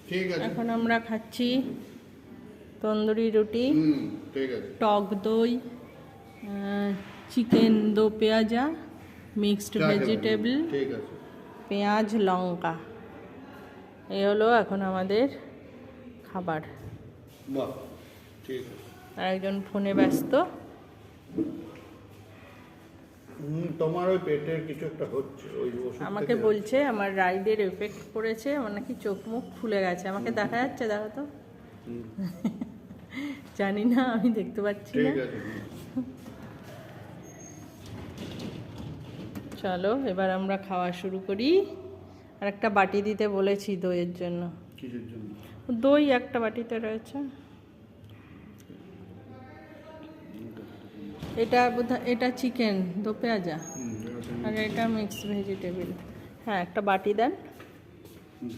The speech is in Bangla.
ঠিক আছে। এখন আমরা খাচ্ছি তন্দুরি রুটি, ঠিক আছে। টক দই, চিকেন দো পেঁয়াজা, মিক্সড ভেজিটেবল, ঠিক আছে। পেঁয়াজ লঙ্কা। এই হলো এখন আমাদের খাবার। বাহ, ঠিক আছে। আর একজন ফোনে ব্যস্ত। তোমার ওই পেটের কিছু একটা হচ্ছে, ওই ওষুধ আমাকে থেকে বলছে আমার রাইডের এফেক্ট পড়েছে, আমার নাকি চোখ মুখ ফুলে গেছে। আমাকে দেখা যাচ্ছে, দেখো তো। জানি না, আমি দেখতে পাচ্ছি না। ঠিক আছে। চলো এবার আমরা খাওয়া শুরু করি। আর একটা বাটি দিতে বলেছি দইয়ের জন্য। কিসের জন্য? দই একটা বাটিতে রয়েছে। এটা বোধহয় এটা চিকেন দো পেঁয়াজা, আর এটা মিক্স ভেজিটেবল। হ্যাঁ, একটা বাটি দেন।